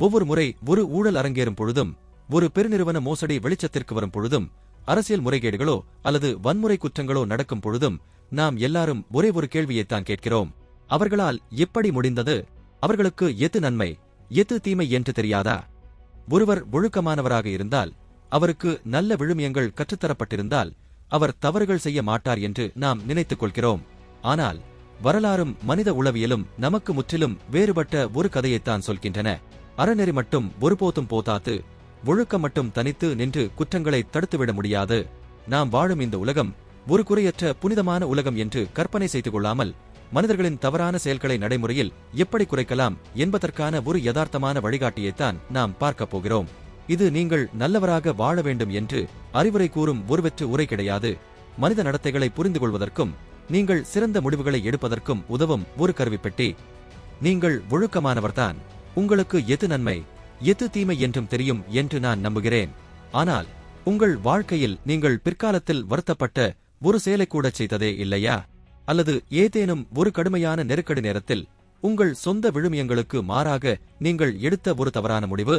ஒவ்வொரு முறை ஒரு ஊழல் அரங்கேறும் பொழுதும், ஒரு பெருநிறுவன மோசடி வெளிச்சத்திற்கு வரும் பொழுதும், அரசியல் முறைகேடுகளோ அல்லது வன்முறை குற்றங்களோ நடக்கும் பொழுதும் நாம் எல்லாரும் ஒரே ஒரு கேள்வியைத்தான் கேட்கிறோம். அவர்களால் எப்படி முடிந்தது? அவர்களுக்கு எது நன்மை, எது தீமை என்று தெரியாதா? ஒருவர் ஒழுக்கமானவராக இருந்தால், அவருக்கு நல்ல விழுமியங்கள் கற்றுத்தரப்பட்டிருந்தால், அவர் தவறுகள் செய்ய மாட்டார் என்று நாம் நினைத்துக் கொள்கிறோம். ஆனால் வரலாறும் மனித உளவியலும் நமக்கு முற்றிலும் வேறுபட்ட ஒரு கதையைத்தான் சொல்கின்றன. அறநெறி மட்டும் ஒருபோதும் போதாது, ஒழுக்கம் மட்டும் தனித்து நின்று குற்றங்களை தடுத்துவிட முடியாது. நாம் வாழும் இந்த உலகம் ஒரு குறையற்ற புனிதமான உலகம் என்று கற்பனை செய்து கொள்ளாமல், மனிதர்களின் தவறான செயல்களை நடைமுறையில் எப்படி குறைக்கலாம் என்பதற்கான ஒரு யதார்த்தமான வழிகாட்டியைத்தான் நாம் பார்க்கப் போகிறோம். இது நீங்கள் நல்லவராக வாழ வேண்டும் என்று அறிவுரை கூறும் ஒரு வெற்று உரை கிடையாது. மனித நடத்தைகளை புரிந்து கொள்வதற்கும் நீங்கள் சிறந்த முடிவுகளை எடுப்பதற்கும் உதவும் ஒரு கருவிப்பெட்டி. நீங்கள் ஒழுக்கமானவர்தான். உங்களுக்கு எது நன்மை, எது தீமை என்றும் தெரியும் என்று நான் நம்புகிறேன். ஆனால் உங்கள் வாழ்க்கையில் நீங்கள் பிற்காலத்தில் வருத்தப்பட்ட ஒரு செயலை கூட செய்ததே இல்லையா? அல்லது ஏதேனும் ஒரு கடுமையான நெருக்கடி நேரத்தில் உங்கள் சொந்த விழுமியங்களுக்கு மாறாக நீங்கள் எடுத்த ஒரு தவறான முடிவு?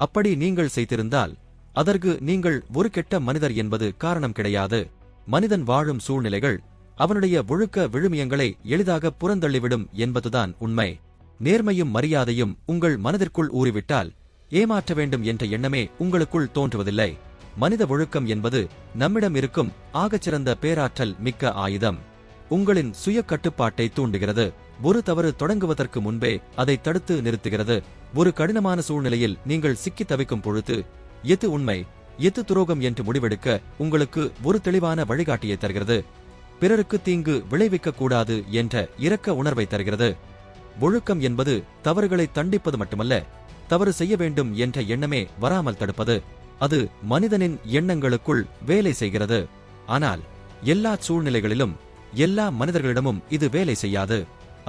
அப்படி நீங்கள் செய்திருந்தால் அதற்கு நீங்கள் ஒரு கெட்ட மனிதர் என்பது காரணம் கிடையாது. மனிதன் வாழும் சூழ்நிலைகள் அவனுடைய ஒழுக்க விழுமியங்களை எளிதாக புறந்தள்ளிவிடும் என்பதுதான் உண்மை. நேர்மையும் மரியாதையும் உங்கள் மனதிற்குள் ஊறிவிட்டால் ஏமாற்ற வேண்டும் என்ற எண்ணமே உங்களுக்குள் தோன்றுவதில்லை. மனித ஒழுக்கம் என்பது நம்மிடம் இருக்கும் ஆகச்சிறந்த பேராற்றல் மிக்க ஆயுதம். உங்களின் சுய கட்டுப்பாட்டை தூண்டுகிறது. ஒரு தவறு தொடங்குவதற்கு முன்பே அதை தடுத்து நிறுத்துகிறது. ஒரு கடினமான சூழ்நிலையில் நீங்கள் சிக்கி தவிக்கும் பொழுது எது உண்மை, எது துரோகம் என்று முடிவெடுக்க உங்களுக்கு ஒரு தெளிவான வழிகாட்டியை தருகிறது. பிறருக்கு தீங்கு விளைவிக்க கூடாது என்ற இரக்க உணர்வை தருகிறது. ஒழுக்கம் என்பது தவறுகளை தண்டிப்பது மட்டுமல்ல, தவறு செய்ய வேண்டும் என்ற எண்ணமே வராமல் தடுப்பது. அது மனிதனின் எண்ணங்களுக்குள் வேலை செய்கிறது. ஆனால் எல்லா சூழ்நிலைகளிலும் எல்லா மனிதர்களிடமும் இது வேலை செய்யாது.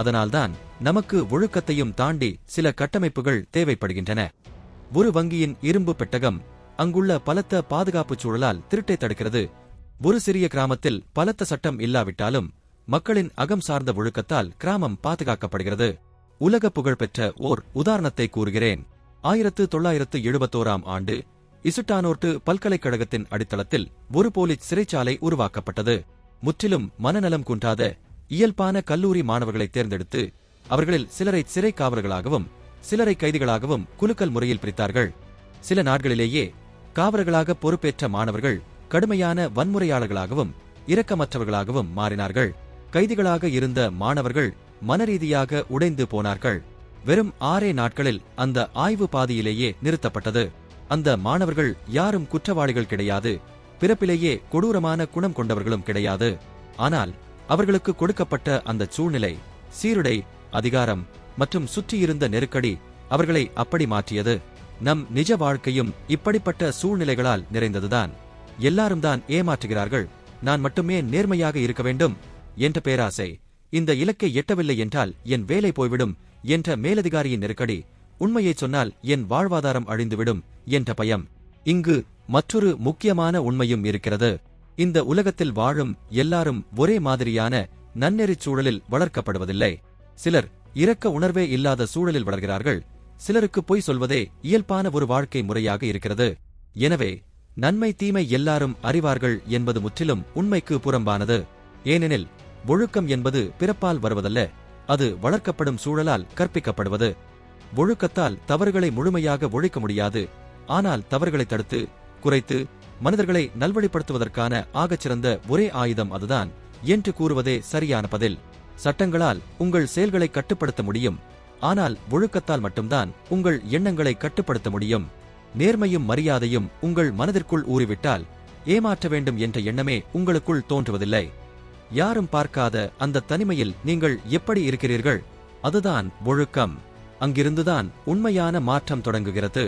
அதனால்தான் நமக்கு ஒழுக்கத்தையும் தாண்டி சில கட்டமைப்புகள் தேவைப்படுகின்றன. ஒரு வங்கியின் இரும்பு பெட்டகம் அங்குள்ள பலத்த பாதுகாப்பு சூழலால் திருட்டை தடுக்கிறது. ஒரு சிறிய கிராமத்தில் பலத்த சட்டம் இல்லாவிட்டாலும் மக்களின் அகம் சார்ந்த ஒழுக்கத்தால் கிராமம் பாதுகாக்கப்படுகிறது. உலக புகழ்பெற்ற ஓர் உதாரணத்தை கூறுகிறேன். 1971ஆம் ஆண்டு இசுட்டானோர்ட்டு பல்கலைக்கழகத்தின் அடித்தளத்தில் ஒரு போலீஸ் சிறைச்சாலை உருவாக்கப்பட்டது. முற்றிலும் மனநலம் குன்றாத இயல்பான கல்லூரி மாணவர்களை தேர்ந்தெடுத்து அவர்களில் சிலரை சிறை காவலர்களாகவும் சிலரை கைதிகளாகவும் குலுக்கல் முறையில் பிரித்தார்கள். சில நாட்களிலேயே காவலர்களாக பொறுப்பேற்ற மாணவர்கள் கடுமையான வன்முறையாளர்களாகவும் இரக்கமற்றவர்களாகவும் மாறினார்கள். கைதிகளாக இருந்த மாணவர்கள் மனரீதியாக உடைந்து போனார்கள். வெறும் 6 நாட்களில் அந்த ஆய்வு பாதியிலேயே நிறுத்தப்பட்டது. அந்த மாணவர்கள் யாரும் குற்றவாளிகள் கிடையாது, பிறப்பிலேயே கொடூரமான குணம் கொண்டவர்களும் கிடையாது. ஆனால் அவர்களுக்கு கொடுக்கப்பட்ட அந்த சூழ்நிலை, சீருடை, அதிகாரம் மற்றும் சுற்றியிருந்த நெருக்கடி அவர்களை அப்படி மாற்றியது. நம் நிஜ வாழ்க்கையும் இப்படிப்பட்ட சூழ்நிலைகளால் நிறைந்ததுதான். எல்லாரும் தான் ஏமாற்றுகிறார்கள், நான் மட்டுமே நேர்மையாக இருக்க வேண்டும் என்ற பேராசை, இந்த இலக்கை எட்டவில்லை என்றால் என் வேலை போய்விடும் என்ற மேலதிகாரியின் நெருக்கடி, உண்மையைச் சொன்னால் என் வாழ்வாதாரம் அழிந்துவிடும் என்ற பயம். இங்கு மற்றொரு முக்கியமான உண்மையும் இருக்கிறது. இந்த உலகத்தில் வாழும் எல்லாரும் ஒரே மாதிரியான நன்னெறிச் சூழலில் வளர்க்கப்படுவதில்லை. சிலர் இரக்க உணர்வே இல்லாத சூழலில் வளர்கிறார்கள். சிலருக்கு பொய் சொல்வதே இயல்பான ஒரு வாழ்க்கை முறையாக இருக்கிறது. எனவே நன்மை தீமை எல்லாரும் அறிவார்கள் என்பது முற்றிலும் உண்மைக்கு புறம்பானது. ஏனெனில் ஒழுக்கம் என்பது பிறப்பால் வருவதல்ல, அது வளர்க்கப்படும் சூழலால் கற்பிக்கப்படுவது. ஒழுக்கத்தால் தவறுகளை முழுமையாக ஒழிக்க முடியாது. ஆனால் தவறுகளை தடுத்து குறைத்து மனிதர்களை நல்வழிப்படுத்துவதற்கான ஆகச்சிறந்த ஒரே ஆயுதம் அதுதான் என்று கூறுவதே சரியான பதில். சட்டங்களால் உங்கள் செயல்களை கட்டுப்படுத்த முடியும், ஆனால் ஒழுக்கத்தால் மட்டும்தான் உங்கள் எண்ணங்களை கட்டுப்படுத்த முடியும். நேர்மையும் மரியாதையும் உங்கள் மனதிற்குள் ஊறிவிட்டால் ஏமாற்ற வேண்டும் என்ற எண்ணமே உங்களுக்குள் தோன்றுவதில்லை. யாரும் பார்க்காத அந்த தனிமையில் நீங்கள் எப்படி இருக்கிறீர்கள்? அதுதான் ஒழுக்கம். அங்கிருந்துதான் உண்மையான மாற்றம் தொடங்குகிறது.